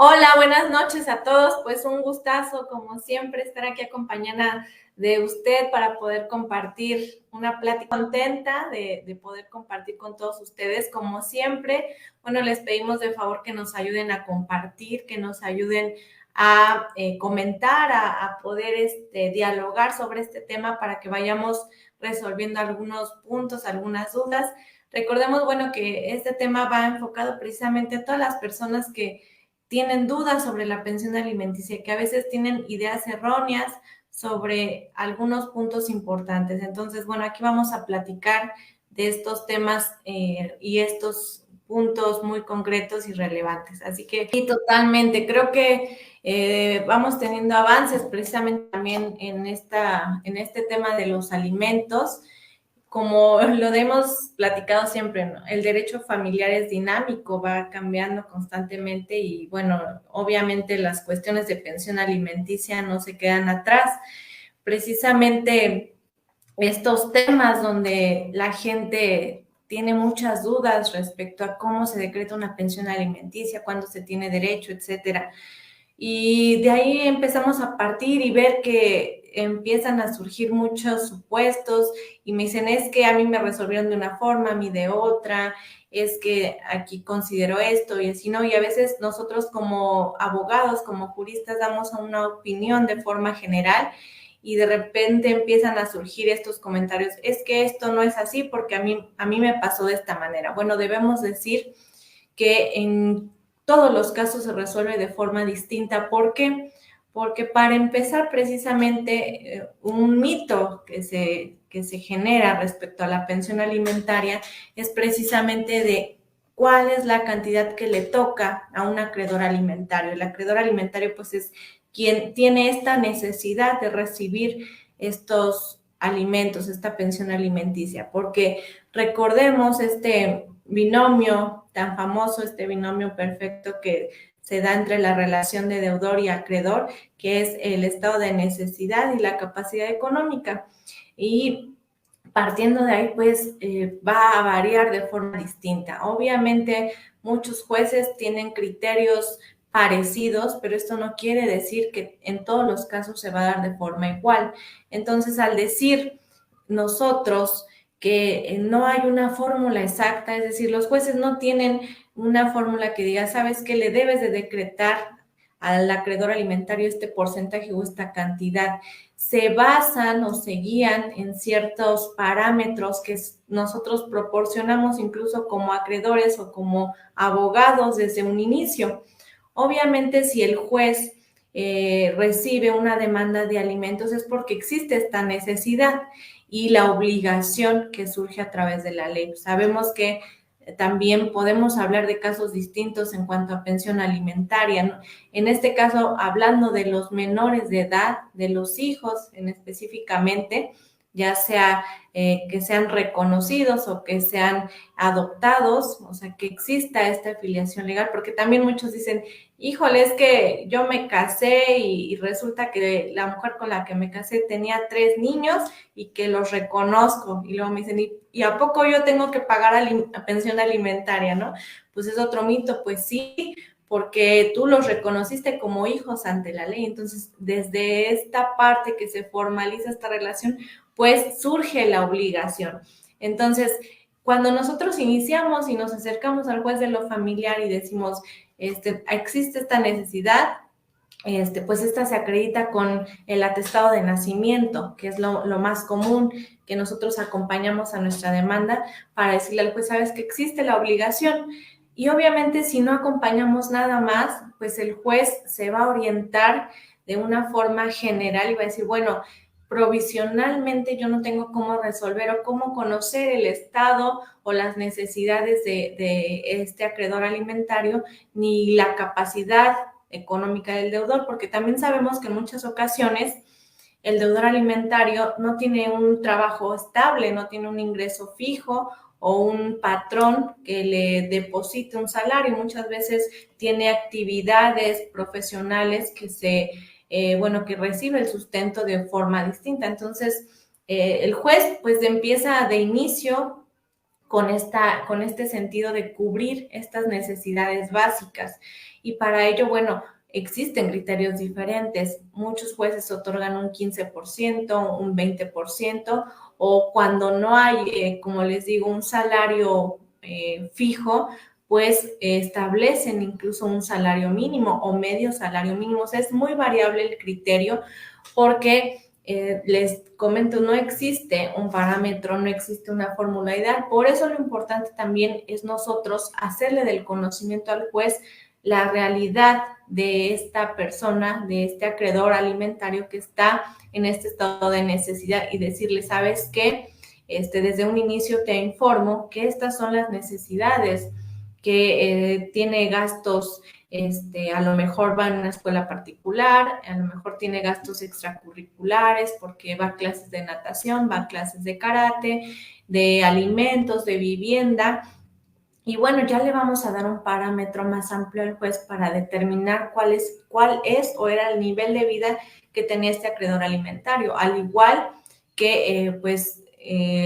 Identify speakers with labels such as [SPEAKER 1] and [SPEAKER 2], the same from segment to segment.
[SPEAKER 1] Hola, buenas noches a todos. Pues un gustazo, como siempre, estar aquí acompañada de usted para poder compartir una plática contenta de poder compartir con todos ustedes. Como siempre, bueno, les pedimos de favor que nos ayuden a compartir, que nos ayuden a comentar, a poder dialogar sobre este tema para que vayamos resolviendo algunos puntos, algunas dudas. Recordemos, bueno, que este tema va enfocado precisamente a todas las personas que tienen dudas sobre la pensión alimenticia, que a veces tienen ideas erróneas sobre algunos puntos importantes. Entonces, bueno, aquí vamos a platicar de estos temas y estos puntos muy concretos y relevantes. Así que sí, totalmente, creo que vamos teniendo avances precisamente también en este tema de los alimentos. Como lo hemos platicado siempre, ¿no? El derecho familiar es dinámico, va cambiando constantemente y bueno, obviamente las cuestiones de pensión alimenticia no se quedan atrás. Precisamente estos temas donde la gente tiene muchas dudas respecto a cómo se decreta una pensión alimenticia, cuándo se tiene derecho, etcétera. Y de ahí empezamos a partir y ver que empiezan a surgir muchos supuestos y me dicen, es que a mí me resolvieron de una forma, a mí de otra, es que aquí considero esto y así, ¿no? Y a veces nosotros como abogados, como juristas, damos una opinión de forma general y de repente empiezan a surgir estos comentarios, es que esto no es así porque a mí me pasó de esta manera. Bueno, debemos decir que en todos los casos se resuelve de forma distinta. ¿Por qué? Porque para empezar, precisamente, un mito que se genera respecto a la pensión alimentaria es precisamente de cuál es la cantidad que le toca a un acreedor alimentario. El acreedor alimentario, pues, es quien tiene esta necesidad de recibir estos alimentos, esta pensión alimenticia, porque recordemos este binomio tan famoso, este binomio perfecto que se da entre la relación de deudor y acreedor, que es el estado de necesidad y la capacidad económica. Y partiendo de ahí, pues va a variar de forma distinta. Obviamente, muchos jueces tienen criterios parecidos, pero esto no quiere decir que en todos los casos se va a dar de forma igual. Entonces, al decir nosotros que no hay una fórmula exacta, es decir, los jueces no tienen una fórmula que diga, sabes que le debes de decretar al acreedor alimentario este porcentaje o esta cantidad. Se basan o se guían en ciertos parámetros que nosotros proporcionamos incluso como acreedores o como abogados desde un inicio. Obviamente, si el juez recibe una demanda de alimentos es porque existe esta necesidad y la obligación que surge a través de la ley. Sabemos que también podemos hablar de casos distintos en cuanto a pensión alimentaria, ¿no? En este caso, hablando de los menores de edad, de los hijos en específicamente, ya sea que sean reconocidos o que sean adoptados, o sea, que exista esta afiliación legal, porque también muchos dicen, híjole, es que yo me casé y resulta que la mujer con la que me casé tenía 3 niños y que los reconozco. Y luego me dicen, ¿y a poco yo tengo que pagar pensión alimentaria, no? Pues es otro mito, pues sí, porque tú los reconociste como hijos ante la ley. Entonces, desde esta parte que se formaliza esta relación, pues surge la obligación. Entonces, cuando nosotros iniciamos y nos acercamos al juez de lo familiar y decimos, existe esta necesidad, pues esta se acredita con el atestado de nacimiento, que es lo más común, que nosotros acompañamos a nuestra demanda para decirle al juez, sabes que existe la obligación. Y obviamente si no acompañamos nada más, pues el juez se va a orientar de una forma general y va a decir, bueno, provisionalmente yo no tengo cómo resolver o cómo conocer el estado o las necesidades de este acreedor alimentario, ni la capacidad económica del deudor, porque también sabemos que en muchas ocasiones el deudor alimentario no tiene un trabajo estable, no tiene un ingreso fijo o un patrón que le deposite un salario. Muchas veces tiene actividades profesionales que recibe el sustento de forma distinta. Entonces, el juez pues empieza de inicio con este sentido de cubrir estas necesidades básicas. Y para ello, bueno, existen criterios diferentes. Muchos jueces otorgan un 15%, un 20%, o cuando no hay, como les digo, un salario fijo, pues establecen incluso un salario mínimo o medio salario mínimo. O sea, es muy variable el criterio porque les comento, no existe un parámetro, no existe una fórmula ideal. Por eso lo importante también es nosotros hacerle del conocimiento al juez la realidad de esta persona, de este acreedor alimentario que está en este estado de necesidad y decirle, ¿sabes qué? Desde un inicio te informo que estas son las necesidades, que tiene gastos, a lo mejor va en una escuela particular, a lo mejor tiene gastos extracurriculares porque va a clases de natación, va a clases de karate, de alimentos, de vivienda. Y bueno, ya le vamos a dar un parámetro más amplio al juez para determinar cuál es o era el nivel de vida que tenía este acreedor alimentario, al igual que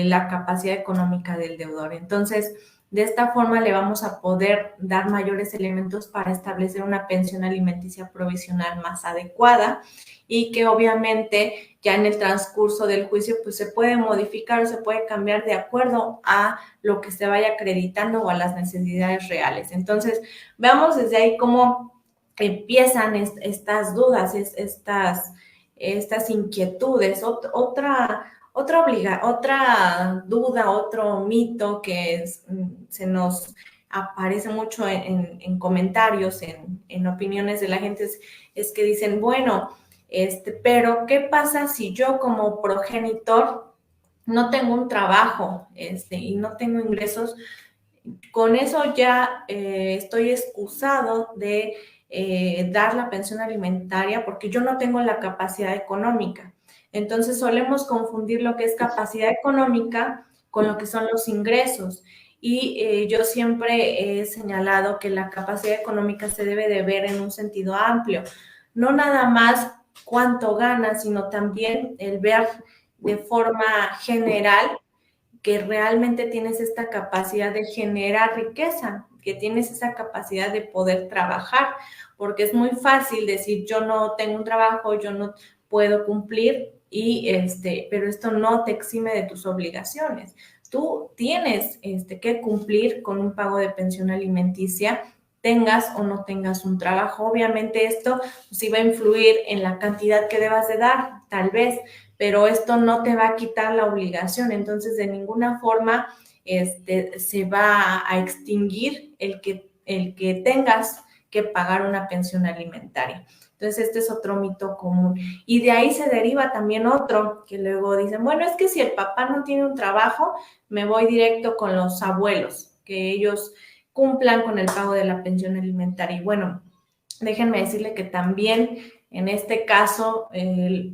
[SPEAKER 1] la capacidad económica del deudor. Entonces, de esta forma le vamos a poder dar mayores elementos para establecer una pensión alimenticia provisional más adecuada y que obviamente ya en el transcurso del juicio pues se puede modificar o se puede cambiar de acuerdo a lo que se vaya acreditando o a las necesidades reales. Entonces, veamos desde ahí cómo empiezan estas dudas, estas inquietudes. Otra duda, otro mito que se nos aparece mucho en comentarios, en opiniones de la gente, es que dicen, bueno, pero ¿qué pasa si yo como progenitor no tengo un trabajo y no tengo ingresos? Con eso ya estoy excusado de dar la pensión alimentaria porque yo no tengo la capacidad económica. Entonces solemos confundir lo que es capacidad económica con lo que son los ingresos. Y yo siempre he señalado que la capacidad económica se debe de ver en un sentido amplio. No nada más cuánto ganas, sino también el ver de forma general que realmente tienes esta capacidad de generar riqueza, que tienes esa capacidad de poder trabajar, porque es muy fácil decir yo no tengo un trabajo, yo no puedo cumplir, pero esto no te exime de tus obligaciones. Tú tienes que cumplir con un pago de pensión alimenticia, tengas o no tengas un trabajo. Obviamente esto sí va a influir en la cantidad que debas de dar, tal vez, pero esto no te va a quitar la obligación. Entonces, de ninguna forma se va a extinguir el que tengas que pagar una pensión alimentaria. Entonces, este es otro mito común. Y de ahí se deriva también otro, que luego dicen, bueno, es que si el papá no tiene un trabajo, me voy directo con los abuelos, que ellos cumplan con el pago de la pensión alimentaria. Y bueno, déjenme decirle que también en este caso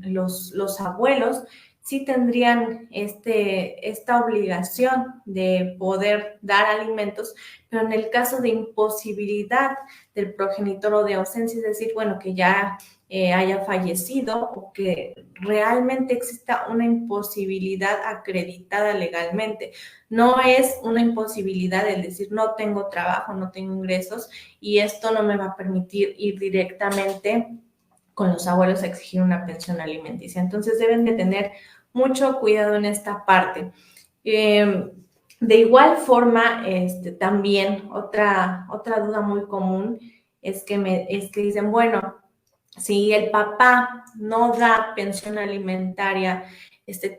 [SPEAKER 1] los abuelos sí tendrían esta obligación de poder dar alimentos, pero en el caso de imposibilidad del progenitor o de ausencia, es decir, bueno, que ya haya fallecido o que realmente exista una imposibilidad acreditada legalmente. No es una imposibilidad el decir no tengo trabajo, no tengo ingresos y esto no me va a permitir ir directamente con los abuelos a exigir una pensión alimenticia. Entonces deben de tener mucho cuidado en esta parte. De igual forma, también otra duda muy común es que dicen, bueno, si el papá no da pensión alimentaria,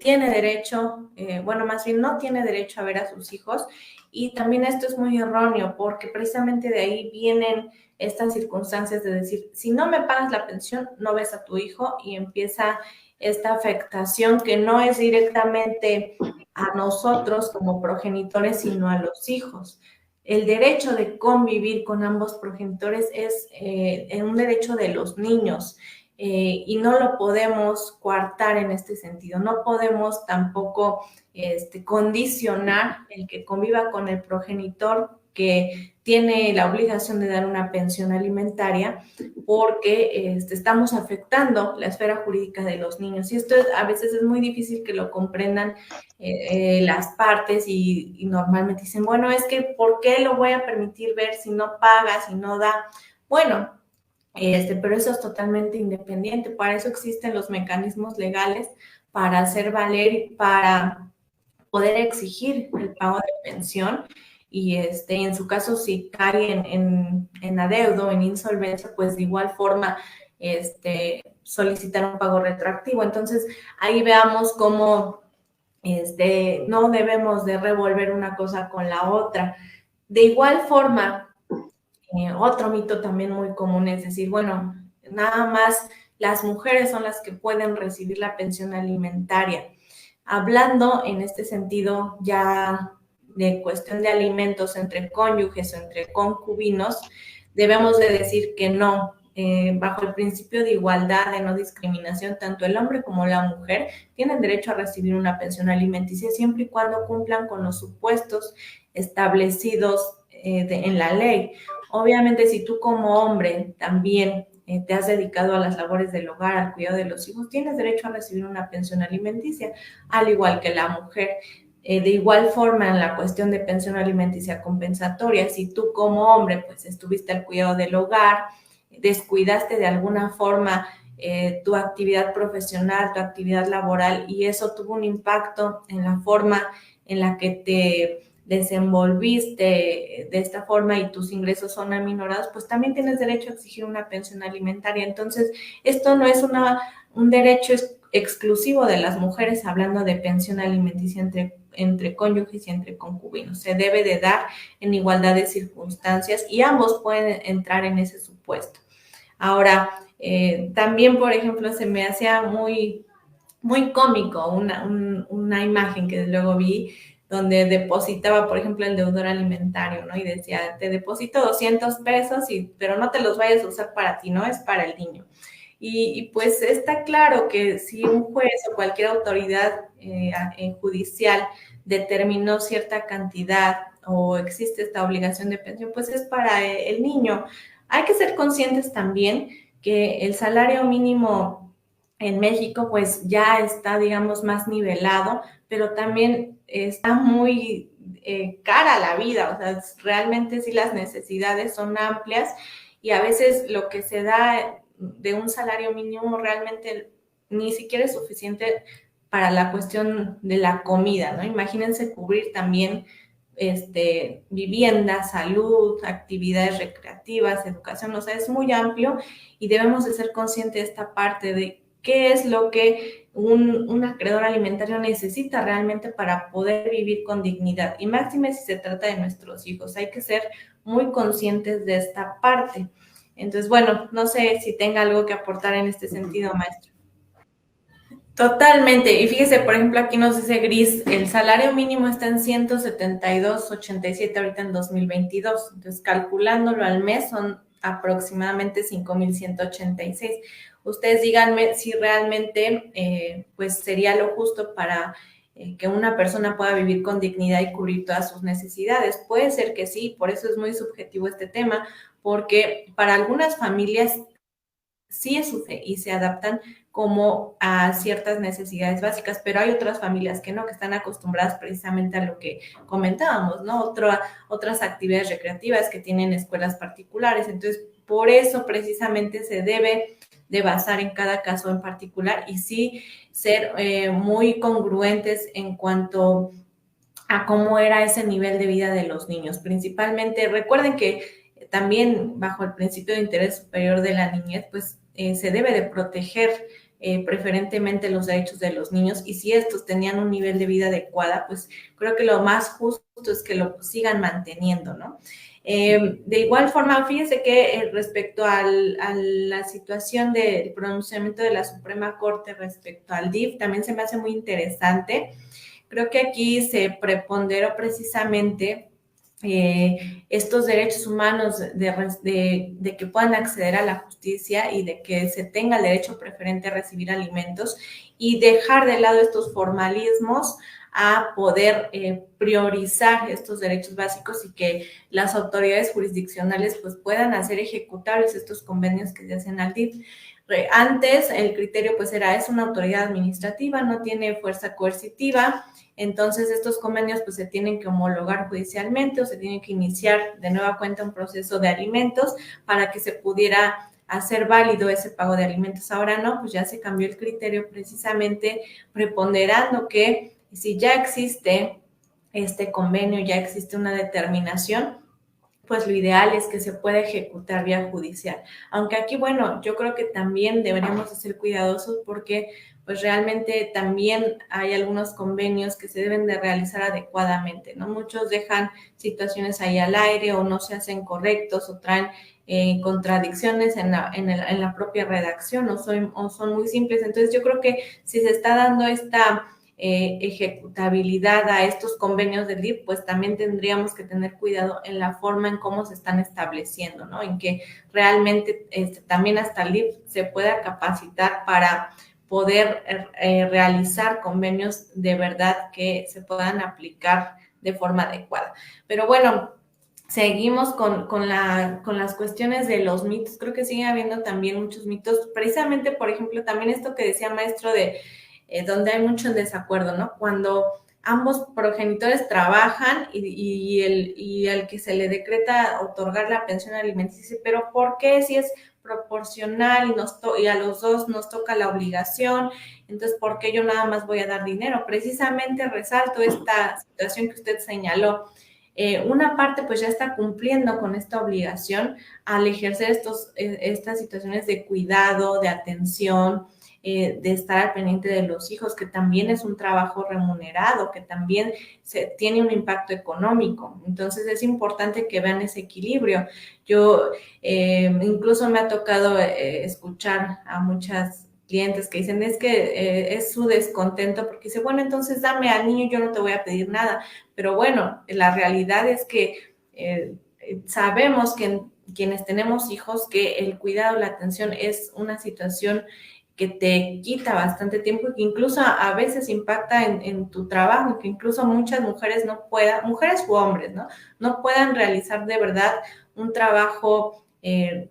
[SPEAKER 1] tiene derecho, más bien no tiene derecho a ver a sus hijos. Y también esto es muy erróneo porque precisamente de ahí vienen estas circunstancias de decir, si no me pagas la pensión, no ves a tu hijo y empieza esta afectación que no es directamente a nosotros como progenitores, sino a los hijos. El derecho de convivir con ambos progenitores es un derecho de los niños y no lo podemos coartar en este sentido. No podemos tampoco condicionar el que conviva con el progenitor que tiene la obligación de dar una pensión alimentaria porque estamos afectando la esfera jurídica de los niños. Y esto a veces es muy difícil que lo comprendan las partes y normalmente dicen, bueno, es que ¿por qué lo voy a permitir ver si no paga, si no da? Bueno, pero eso es totalmente independiente. Para eso existen los mecanismos legales para hacer valer y para poder exigir el pago de pensión y en su caso si cae en adeudo, en insolvencia, pues de igual forma solicitar un pago retroactivo. Entonces ahí veamos cómo no debemos de revolver una cosa con la otra. De igual forma, otro mito también muy común es decir, bueno, nada más las mujeres son las que pueden recibir la pensión alimentaria. Hablando en este sentido ya de cuestión de alimentos entre cónyuges o entre concubinos, debemos de decir que no, bajo el principio de igualdad, de no discriminación, tanto el hombre como la mujer tienen derecho a recibir una pensión alimenticia siempre y cuando cumplan con los supuestos establecidos en la ley. Obviamente, si tú como hombre también te has dedicado a las labores del hogar, al cuidado de los hijos, tienes derecho a recibir una pensión alimenticia, al igual que la mujer. De igual forma, en la cuestión de pensión alimenticia compensatoria, si tú como hombre pues estuviste al cuidado del hogar, descuidaste de alguna forma tu actividad profesional, tu actividad laboral y eso tuvo un impacto en la forma en la que te desenvolviste de esta forma y tus ingresos son aminorados, pues también tienes derecho a exigir una pensión alimentaria. Entonces, esto no es un derecho exclusivo de las mujeres hablando de pensión alimenticia entre cónyuges y entre concubinos. Se debe de dar en igualdad de circunstancias y ambos pueden entrar en ese supuesto. Ahora, también, por ejemplo, se me hacía muy, muy cómico una imagen que luego vi donde depositaba, por ejemplo, el deudor alimentario, ¿no? Y decía, te deposito 200 pesos, pero no te los vayas a usar para ti, ¿no? Es para el niño. Y pues está claro que si un juez o cualquier autoridad judicial determinó cierta cantidad o existe esta obligación de pensión, pues es para el niño. Hay que ser conscientes también que el salario mínimo en México pues ya está, digamos, más nivelado, pero también está muy cara la vida, o sea, realmente sí las necesidades son amplias y a veces lo que se da de un salario mínimo realmente ni siquiera es suficiente para la cuestión de la comida, ¿no? Imagínense cubrir también vivienda, salud, actividades recreativas, educación, o sea, es muy amplio y debemos de ser conscientes de esta parte de qué es lo que un acreedor alimentario necesita realmente para poder vivir con dignidad. Y máxime si se trata de nuestros hijos, hay que ser muy conscientes de esta parte. Entonces, bueno, no sé si tenga algo que aportar en este sentido, maestro. Totalmente. Y fíjese, por ejemplo, aquí nos dice Gris, el salario mínimo está en 172.87 ahorita en 2022. Entonces, calculándolo al mes son aproximadamente 5.186. Ustedes díganme si realmente pues sería lo justo para que una persona pueda vivir con dignidad y cubrir todas sus necesidades. Puede ser que sí, por eso es muy subjetivo este tema, porque para algunas familias sí es UCE y se adaptan como a ciertas necesidades básicas, pero hay otras familias que no, que están acostumbradas precisamente a lo que comentábamos, ¿no? Otras actividades recreativas que tienen escuelas particulares. Entonces, por eso precisamente se debe de basar en cada caso en particular y sí ser muy congruentes en cuanto a cómo era ese nivel de vida de los niños. Principalmente, recuerden que también bajo el principio de interés superior de la niñez, pues se debe de proteger preferentemente los derechos de los niños y si estos tenían un nivel de vida adecuada, pues creo que lo más justo es que lo sigan manteniendo, ¿no? De igual forma, fíjense que respecto a la situación del pronunciamiento de la Suprema Corte respecto al DIF, también se me hace muy interesante. Creo que aquí se preponderó precisamente estos derechos humanos de que puedan acceder a la justicia y de que se tenga el derecho preferente a recibir alimentos y dejar de lado estos formalismos a poder priorizar estos derechos básicos y que las autoridades jurisdiccionales pues puedan hacer ejecutables estos convenios que se hacen al DIF. Antes el criterio pues es una autoridad administrativa, no tiene fuerza coercitiva, entonces estos convenios pues se tienen que homologar judicialmente o se tiene que iniciar de nueva cuenta un proceso de alimentos para que se pudiera hacer válido ese pago de alimentos. Ahora no, pues ya se cambió el criterio precisamente preponderando que si ya existe este convenio, ya existe una determinación, pues lo ideal es que se pueda ejecutar vía judicial. Aunque aquí, bueno, yo creo que también deberíamos de ser cuidadosos porque pues realmente también hay algunos convenios que se deben de realizar adecuadamente, ¿no? Muchos dejan situaciones ahí al aire o no se hacen correctos o traen contradicciones en la propia redacción o son muy simples. Entonces yo creo que si se está dando esta ejecutabilidad a estos convenios del DIF, pues también tendríamos que tener cuidado en la forma en cómo se están estableciendo, ¿no? En que realmente también hasta el DIF se pueda capacitar para poder realizar convenios de verdad que se puedan aplicar de forma adecuada. Pero bueno, seguimos con las cuestiones de los mitos. Creo que sigue habiendo también muchos mitos. Precisamente, por ejemplo, también esto que decía maestro de donde hay mucho desacuerdo, ¿no? Cuando ambos progenitores trabajan y el que se le decreta otorgar la pensión alimenticia dice, pero ¿por qué si es proporcional y a los dos nos toca la obligación? Entonces, ¿por qué yo nada más voy a dar dinero? Precisamente resalto esta situación que usted señaló. Una parte pues ya está cumpliendo con esta obligación al ejercer estas situaciones de cuidado, de atención, de estar al pendiente de los hijos, que también es un trabajo remunerado, que también tiene un impacto económico. Entonces es importante que vean ese equilibrio. Yo incluso me ha tocado escuchar a muchas clientes que dicen, es que es su descontento porque dice, bueno, entonces dame al niño, yo no te voy a pedir nada. Pero bueno, la realidad es que sabemos que quienes tenemos hijos que el cuidado, la atención es una situación que te quita bastante tiempo y que incluso a veces impacta en tu trabajo, que incluso muchas mujeres no puedan, mujeres u hombres, ¿no? No puedan realizar de verdad un trabajo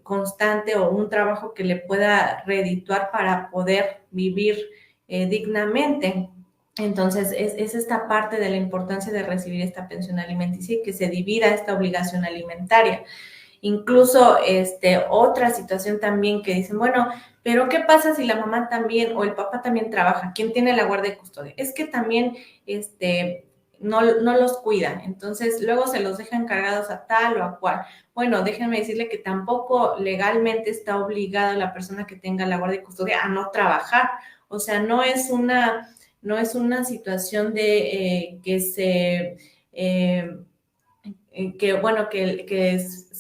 [SPEAKER 1] constante o un trabajo que le pueda redituar para poder vivir dignamente. Entonces, es esta parte de la importancia de recibir esta pensión alimenticia y que se divida esta obligación alimentaria. Incluso otra situación también que dicen, bueno, pero ¿qué pasa si la mamá también o el papá también trabaja? ¿Quién tiene la guardia de custodia? Es que también no los cuida, entonces luego se los dejan cargados a tal o a cual. Bueno, déjenme decirle que tampoco legalmente está obligada la persona que tenga la guardia de custodia a no trabajar. O sea, no es una situación de que se...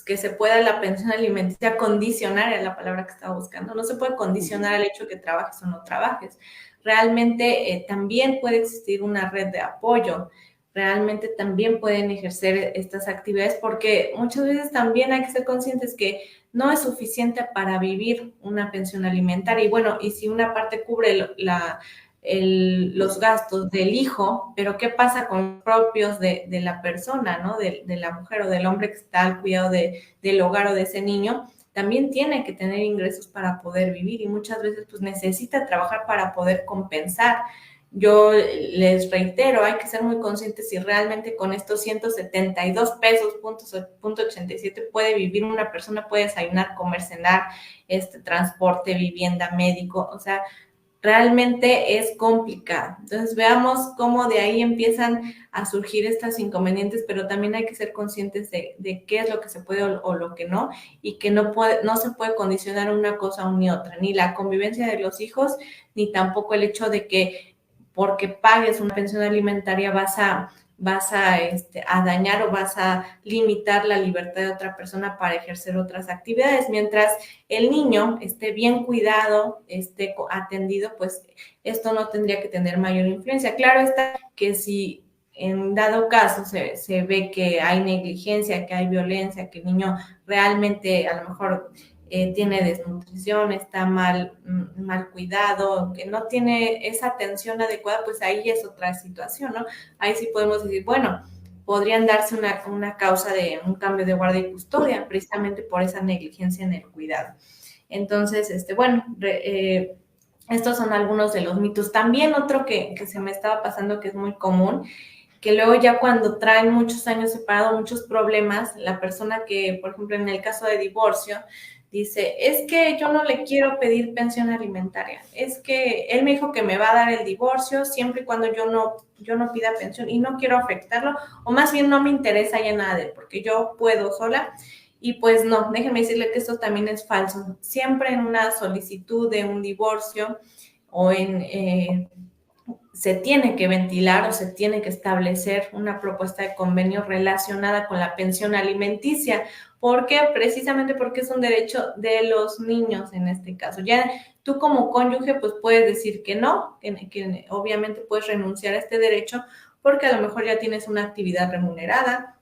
[SPEAKER 1] que se pueda la pensión alimenticia condicionar, es la palabra que estaba buscando, no se puede condicionar al hecho de que trabajes o no trabajes. Realmente también puede existir una red de apoyo, realmente también pueden ejercer estas actividades porque muchas veces también hay que ser conscientes que no es suficiente para vivir una pensión alimentaria y bueno, y si una parte cubre los gastos del hijo, pero ¿qué pasa con los propios de la persona, ¿no? De la mujer o del hombre que está al cuidado del hogar o de ese niño? También tiene que tener ingresos para poder vivir y muchas veces pues necesita trabajar para poder compensar. Yo les reitero, hay que ser muy conscientes si realmente con estos 172 pesos, punto 87, puede vivir una persona, puede desayunar, comer, cenar, transporte, vivienda, médico, o sea, realmente es complicado. Entonces veamos cómo de ahí empiezan a surgir estos inconvenientes, pero también hay que ser conscientes de qué es lo que se puede o lo que no, y que no se puede condicionar una cosa ni otra, ni la convivencia de los hijos, ni tampoco el hecho de que porque pagues una pensión alimentaria vas a dañar o vas a limitar la libertad de otra persona para ejercer otras actividades. Mientras el niño esté bien cuidado, esté atendido, pues esto no tendría que tener mayor influencia. Claro está que si en dado caso se ve que hay negligencia, que hay violencia, que el niño realmente a lo mejor tiene desnutrición, está mal cuidado, que no tiene esa atención adecuada, pues ahí es otra situación, ¿no? Ahí sí podemos decir, bueno, podrían darse una causa de un cambio de guardia y custodia, precisamente por esa negligencia en el cuidado. Entonces, bueno, estos son algunos de los mitos. También otro que se me estaba pasando, que es muy común, que luego ya cuando traen muchos años separados, muchos problemas, la persona que, por ejemplo, en el caso de divorcio, dice, es que yo no le quiero pedir pensión alimentaria, es que él me dijo que me va a dar el divorcio siempre y cuando yo no pida pensión y no quiero afectarlo, o más bien no me interesa ya nada de él, porque yo puedo sola. Y pues no, déjenme decirle que esto también es falso. Siempre en una solicitud de un divorcio o se tiene que ventilar o se tiene que establecer una propuesta de convenio relacionada con la pensión alimenticia. ¿Por qué? Precisamente porque es un derecho de los niños en este caso. Ya tú como cónyuge pues puedes decir que no, que obviamente puedes renunciar a este derecho porque a lo mejor ya tienes una actividad remunerada,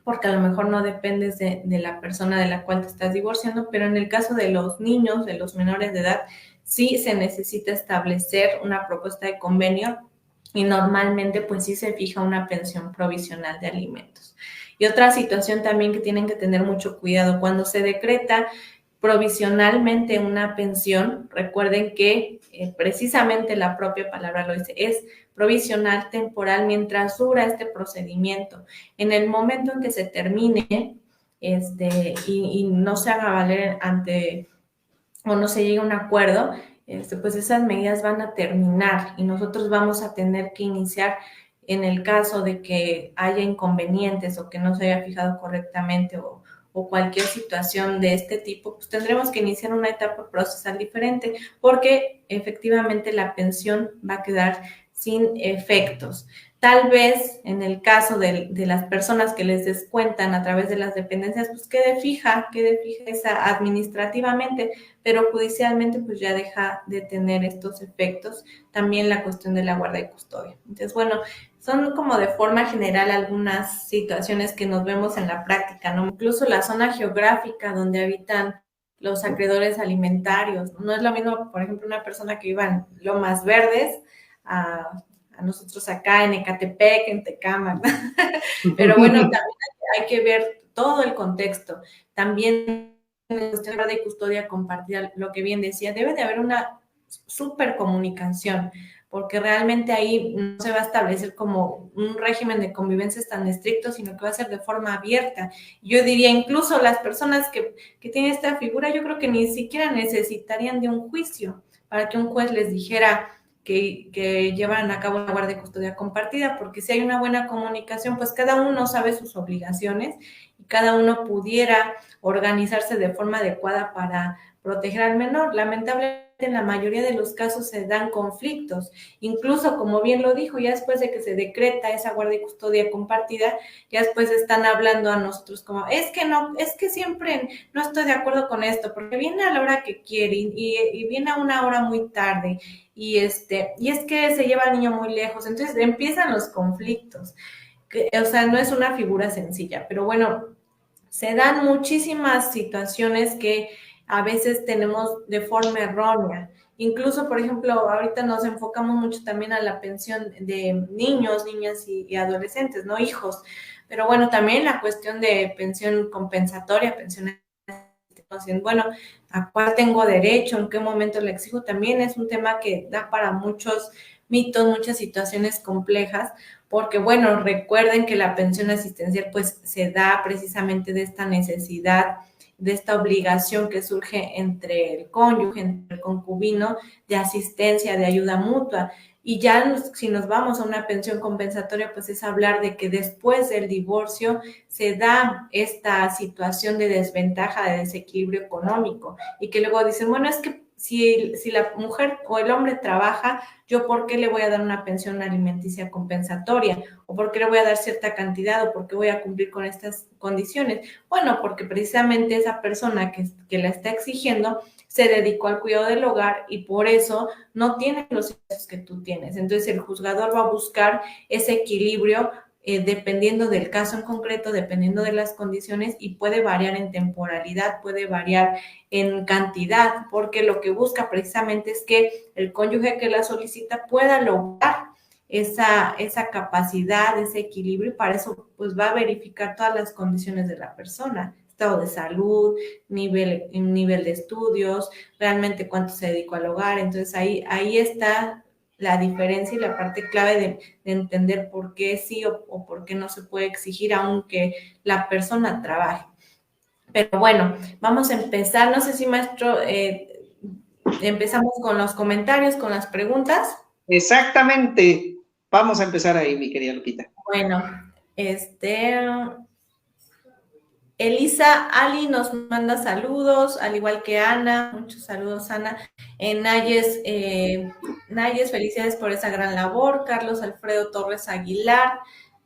[SPEAKER 1] porque a lo mejor no dependes de la persona de la cual te estás divorciando, pero en el caso de los niños, de los menores de edad, sí se necesita establecer una propuesta de convenio y normalmente pues sí se fija una pensión provisional de alimentos. Y otra situación también que tienen que tener mucho cuidado, cuando se decreta provisionalmente una pensión, recuerden que precisamente la propia palabra lo dice, es provisional temporal mientras dura este procedimiento. En el momento en que se termine y no se haga valer ante o no se llegue a un acuerdo, pues esas medidas van a terminar y nosotros vamos a tener que iniciar en el caso de que haya inconvenientes o que no se haya fijado correctamente o cualquier situación de este tipo, pues tendremos que iniciar una etapa procesal diferente porque efectivamente la pensión va a quedar sin efectos. Tal vez en el caso de las personas que les descuentan a través de las dependencias, pues quede fija esa administrativamente, pero judicialmente pues ya deja de tener estos efectos. También la cuestión de la guarda y custodia. Entonces, bueno, son como de forma general algunas situaciones que nos vemos en la práctica, ¿no? Incluso la zona geográfica donde habitan los acreedores alimentarios. No es lo mismo, por ejemplo, una persona que viva en Lomas Verdes a nosotros acá en Ecatepec, en Tecámac. Pero bueno, también hay que ver todo el contexto. También en cuestión de custodia compartida, lo que bien decía, debe de haber una súper comunicación, porque realmente ahí no se va a establecer como un régimen de convivencias tan estricto, sino que va a ser de forma abierta. Yo diría, incluso las personas que tienen esta figura, yo creo que ni siquiera necesitarían de un juicio para que un juez les dijera que llevan a cabo una guardia y custodia compartida, porque si hay una buena comunicación, pues cada uno sabe sus obligaciones y cada uno pudiera organizarse de forma adecuada para proteger al menor. Lamentablemente, en la mayoría de los casos se dan conflictos. Incluso, como bien lo dijo, ya después de que se decreta esa guardia y custodia compartida, ya después están hablando a nosotros como, es que no, es que siempre no estoy de acuerdo con esto, porque viene a la hora que quiere y viene a una hora muy tarde y es que se lleva al niño muy lejos. Entonces empiezan los conflictos. O sea, no es una figura sencilla, pero bueno, se dan muchísimas situaciones que a veces tenemos de forma errónea. Incluso, por ejemplo, ahorita nos enfocamos mucho también a la pensión de niños, niñas y adolescentes, ¿no? Hijos. Pero bueno, también la cuestión de pensión compensatoria, pensión, bueno, ¿a cuál tengo derecho? ¿En qué momento le exijo? También es un tema que da para muchos mitos, muchas situaciones complejas, porque bueno, recuerden que la pensión asistencial pues se da precisamente de esta necesidad, de esta obligación que surge entre el cónyuge, entre el concubino, de asistencia, de ayuda mutua. Y ya si nos vamos a una pensión compensatoria, pues es hablar de que después del divorcio se da esta situación de desventaja, de desequilibrio económico, y que luego dicen, bueno, es que si la mujer o el hombre trabaja, ¿yo por qué le voy a dar una pensión alimenticia compensatoria? ¿O por qué le voy a dar cierta cantidad? ¿O por qué voy a cumplir con estas condiciones? Bueno, porque precisamente esa persona que la está exigiendo se dedicó al cuidado del hogar y por eso no tiene los ingresos que tú tienes. Entonces el juzgador va a buscar ese equilibrio dependiendo del caso en concreto, dependiendo de las condiciones, y puede variar en temporalidad, puede variar en cantidad, porque lo que busca precisamente es que el cónyuge que la solicita pueda lograr esa capacidad, ese equilibrio, y para eso pues va a verificar todas las condiciones de la persona, estado de salud, nivel de estudios, realmente cuánto se dedicó al hogar. Entonces ahí está la diferencia y la parte clave de entender por qué sí o por qué no se puede exigir aunque la persona trabaje. Pero bueno, vamos a empezar. No sé si, maestro, empezamos con los comentarios, con las preguntas.
[SPEAKER 2] Exactamente. Vamos a empezar ahí, mi querida Lupita.
[SPEAKER 1] Bueno, Elisa Ali nos manda saludos, al igual que Ana. Muchos saludos, Ana. Nayes, felicidades por esa gran labor. Carlos Alfredo Torres Aguilar,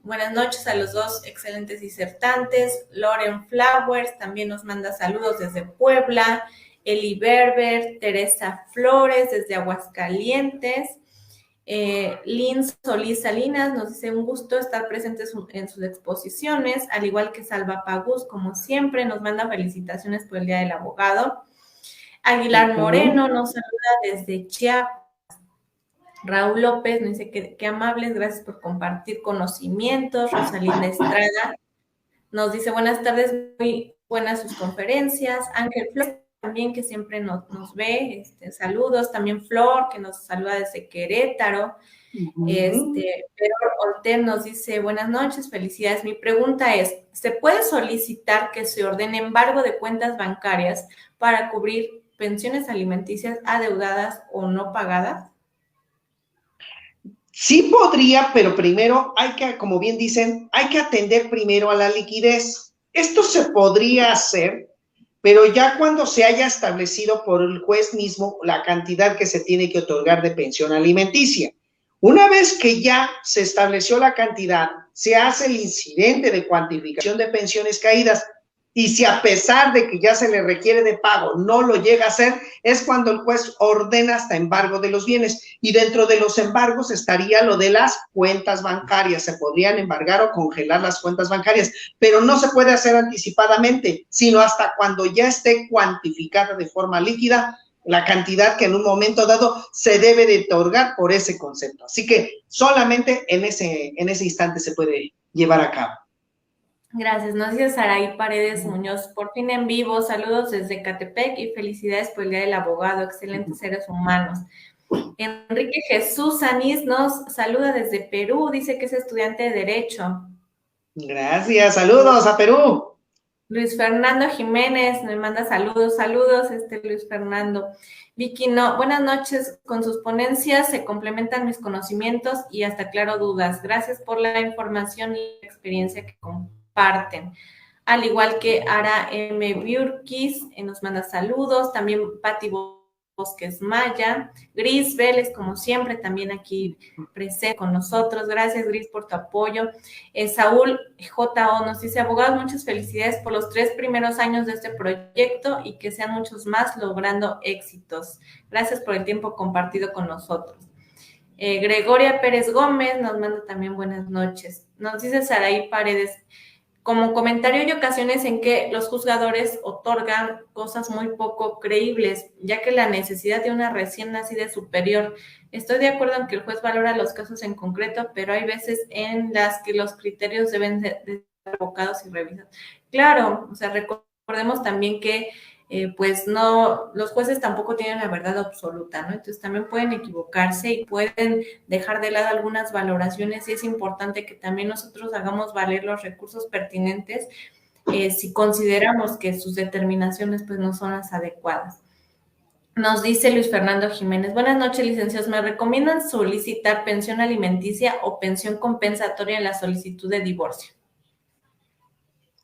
[SPEAKER 1] buenas noches a los dos excelentes disertantes. Loren Flowers también nos manda saludos desde Puebla. Eli Berber, Teresa Flores desde Aguascalientes. Lynn Solís Salinas nos dice: un gusto estar presentes en sus exposiciones, al igual que Salva Pagus, como siempre, nos manda felicitaciones por el Día del Abogado. Aguilar Moreno nos saluda desde Chiapas. Raúl López nos dice que amables, gracias por compartir conocimientos. Rosalinda Estrada nos dice: buenas tardes, muy buenas sus conferencias. Ángel Flores también, que siempre nos ve, saludos. También Flor, que nos saluda desde Querétaro. Pedro Ortel nos dice: buenas noches, felicidades. Mi pregunta es: ¿se puede solicitar que se ordene embargo de cuentas bancarias para cubrir pensiones alimenticias adeudadas o no pagadas?
[SPEAKER 2] Sí podría, pero primero hay que, como bien dicen, hay que atender primero a la liquidez. Esto se podría hacer, pero ya cuando se haya establecido por el juez mismo la cantidad que se tiene que otorgar de pensión alimenticia. Una vez que ya se estableció la cantidad, se hace el incidente de cuantificación de pensiones caídas, y si a pesar de que ya se le requiere de pago no lo llega a hacer, es cuando el juez ordena hasta embargo de los bienes, y dentro de los embargos estaría lo de las cuentas bancarias. Se podrían embargar o congelar las cuentas bancarias, pero no se puede hacer anticipadamente, sino hasta cuando ya esté cuantificada de forma líquida la cantidad que en un momento dado se debe de otorgar por ese concepto. Así que solamente en ese instante se puede llevar a cabo.
[SPEAKER 1] Gracias. Nos dice Saraí Paredes Muñoz: por fin en vivo, saludos desde Catepec y felicidades por el Día del Abogado, excelentes seres humanos. Enrique Jesús Anís nos saluda desde Perú, dice que es estudiante de Derecho.
[SPEAKER 2] Gracias, saludos a Perú.
[SPEAKER 1] Luis Fernando Jiménez me manda saludos, Luis Fernando. Vicky, no, buenas noches, con sus ponencias se complementan mis conocimientos y hasta aclaro dudas. Gracias por la información y la experiencia que comparten. Al igual que Ara M. Biurquis nos manda saludos, también Pati Bosques Maya, Gris Vélez, como siempre, también aquí presente con nosotros. Gracias, Gris, por tu apoyo. Saúl J.O. nos dice: abogados, muchas felicidades por los 3 primeros años de este proyecto y que sean muchos más logrando éxitos. Gracias por el tiempo compartido con nosotros. Gregoria Pérez Gómez nos manda también buenas noches. Nos dice Saraí Paredes: como comentario, hay ocasiones en que los juzgadores otorgan cosas muy poco creíbles, ya que la necesidad de una recién nacida es superior. Estoy de acuerdo en que el juez valora los casos en concreto, pero hay veces en las que los criterios deben de ser revocados y revisados. Claro, o sea, recordemos también que pues no, los jueces tampoco tienen la verdad absoluta, ¿no? Entonces también pueden equivocarse y pueden dejar de lado algunas valoraciones, y es importante que también nosotros hagamos valer los recursos pertinentes si consideramos que sus determinaciones pues no son las adecuadas. Nos dice Luis Fernando Jiménez: buenas noches, licenciados, ¿me recomiendan solicitar pensión alimenticia o pensión compensatoria en la solicitud de divorcio?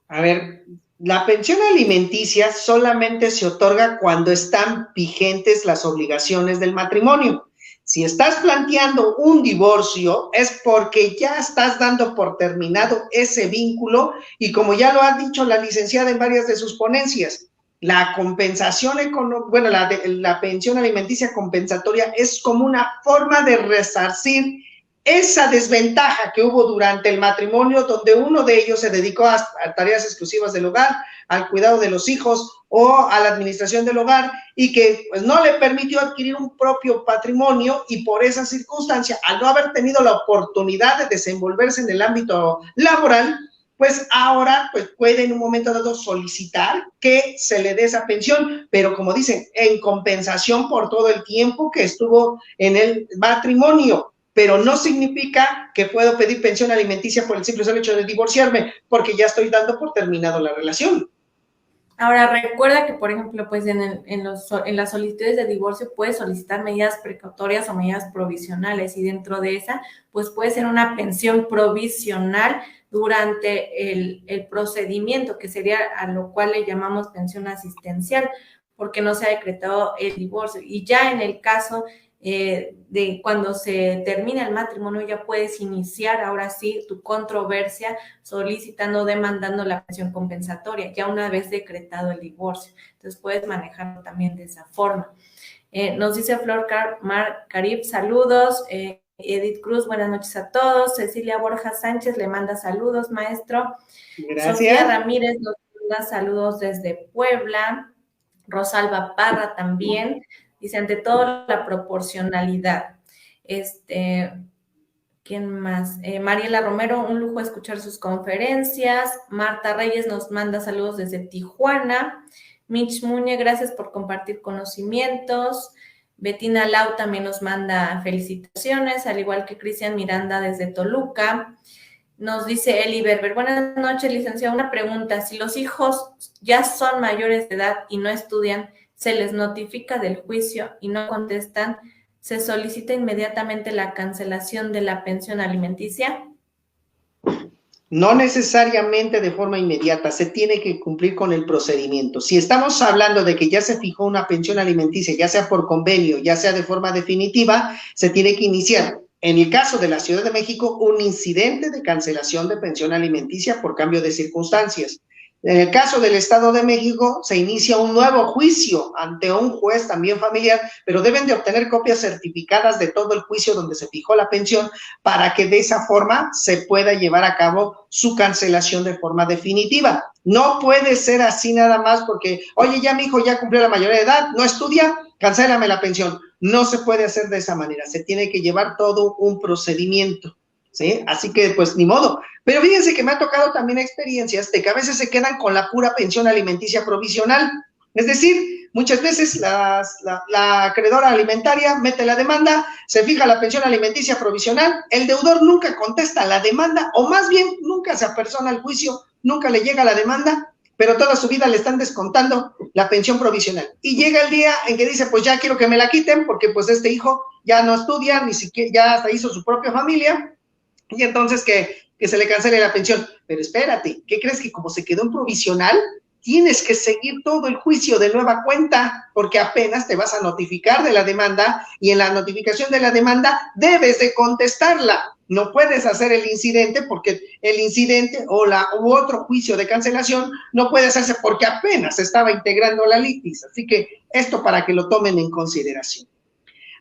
[SPEAKER 2] A ver, la pensión alimenticia solamente se otorga cuando están vigentes las obligaciones del matrimonio. Si estás planteando un divorcio es porque ya estás dando por terminado ese vínculo, y como ya lo ha dicho la licenciada en varias de sus ponencias, la compensación económica, bueno, la pensión alimenticia compensatoria es como una forma de resarcir esa desventaja que hubo durante el matrimonio, donde uno de ellos se dedicó a tareas exclusivas del hogar, al cuidado de los hijos o a la administración del hogar, y que pues no le permitió adquirir un propio patrimonio, y por esa circunstancia, al no haber tenido la oportunidad de desenvolverse en el ámbito laboral, pues ahora pues puede en un momento dado solicitar que se le dé esa pensión, pero como dicen, en compensación por todo el tiempo que estuvo en el matrimonio. Pero no significa que puedo pedir pensión alimenticia por el simple hecho de divorciarme, porque ya estoy dando por terminado la relación.
[SPEAKER 1] Ahora, recuerda que, por ejemplo, pues en las solicitudes de divorcio puedes solicitar medidas precautorias o medidas provisionales, y dentro de esa, pues puede ser una pensión provisional durante el procedimiento, que sería a lo cual le llamamos pensión asistencial, porque no se ha decretado el divorcio. Y ya en el caso de cuando se termina el matrimonio, ya puedes iniciar ahora sí tu controversia solicitando, demandando la pensión compensatoria, ya una vez decretado el divorcio. Entonces puedes manejarlo también de esa forma. Nos dice Flor Carib, saludos. Edith Cruz, buenas noches a todos. Cecilia Borja Sánchez le manda saludos, maestro.
[SPEAKER 2] Gracias.
[SPEAKER 1] Sofía Ramírez nos manda saludos desde Puebla. Rosalba Parra también. Dice, ante todo, la proporcionalidad. ¿Quién más? Mariela Romero, un lujo escuchar sus conferencias. Marta Reyes nos manda saludos desde Tijuana. Mitch Muñe, gracias por compartir conocimientos. Betina Lau también nos manda felicitaciones, al igual que Cristian Miranda desde Toluca. Nos dice Eli Berber, buenas noches, licenciado. Una pregunta, si los hijos ya son mayores de edad y no estudian, se les notifica del juicio y no contestan, ¿se solicita inmediatamente la cancelación de la pensión alimenticia?
[SPEAKER 2] No necesariamente de forma inmediata, se tiene que cumplir con el procedimiento. Si estamos hablando de que ya se fijó una pensión alimenticia, ya sea por convenio, ya sea de forma definitiva, se tiene que iniciar. En el caso de la Ciudad de México, un incidente de cancelación de pensión alimenticia por cambio de circunstancias. En el caso del Estado de México, se inicia un nuevo juicio ante un juez también familiar, pero deben de obtener copias certificadas de todo el juicio donde se fijó la pensión, para que de esa forma se pueda llevar a cabo su cancelación de forma definitiva. No puede ser así nada más porque, oye, ya mi hijo ya cumplió la mayoría de edad, no estudia, cancélame la pensión. No se puede hacer de esa manera, se tiene que llevar todo un procedimiento, ¿sí? Así que, pues, ni modo. Pero fíjense que me ha tocado también experiencias de que a veces se quedan con la pura pensión alimenticia provisional. Es decir, muchas veces la acreedora alimentaria mete la demanda, se fija la pensión alimenticia provisional, el deudor nunca contesta la demanda, o más bien nunca se apersona al juicio, nunca le llega la demanda, pero toda su vida le están descontando la pensión provisional. Y llega el día en que dice, pues ya quiero que me la quiten, porque pues este hijo ya no estudia, ni siquiera, ya hasta hizo su propia familia, y entonces que se le cancele la pensión. Pero espérate, ¿qué crees? Que como se quedó en provisional, tienes que seguir todo el juicio de nueva cuenta, porque apenas te vas a notificar de la demanda, y en la notificación de la demanda debes de contestarla. No puedes hacer el incidente, porque el incidente u otro juicio de cancelación no puede hacerse porque apenas se estaba integrando la litis. Así que esto para que lo tomen en consideración.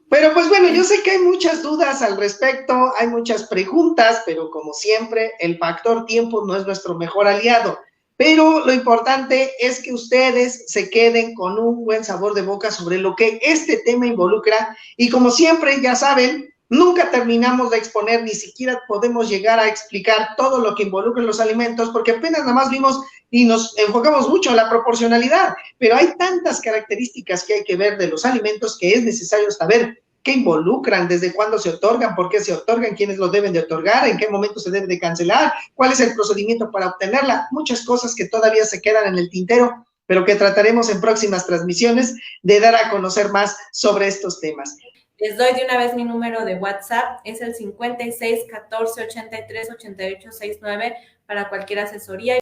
[SPEAKER 2] Pero pues bueno, yo sé que hay muchas dudas al respecto, hay muchas preguntas, pero como siempre, el factor tiempo no es nuestro mejor aliado. Pero lo importante es que ustedes se queden con un buen sabor de boca sobre lo que este tema involucra, y como siempre, ya saben, nunca terminamos de exponer, ni siquiera podemos llegar a explicar todo lo que involucra los alimentos, porque apenas nada más vimos y nos enfocamos mucho en la proporcionalidad, pero hay tantas características que hay que ver de los alimentos que es necesario saber qué involucran, desde cuándo se otorgan, por qué se otorgan, quiénes lo deben de otorgar, en qué momento se debe de cancelar, cuál es el procedimiento para obtenerla, muchas cosas que todavía se quedan en el tintero, pero que trataremos en próximas transmisiones de dar a conocer más sobre estos temas.
[SPEAKER 1] Les doy de una vez mi número de WhatsApp, es el 56 14 83 88 69 para cualquier asesoría.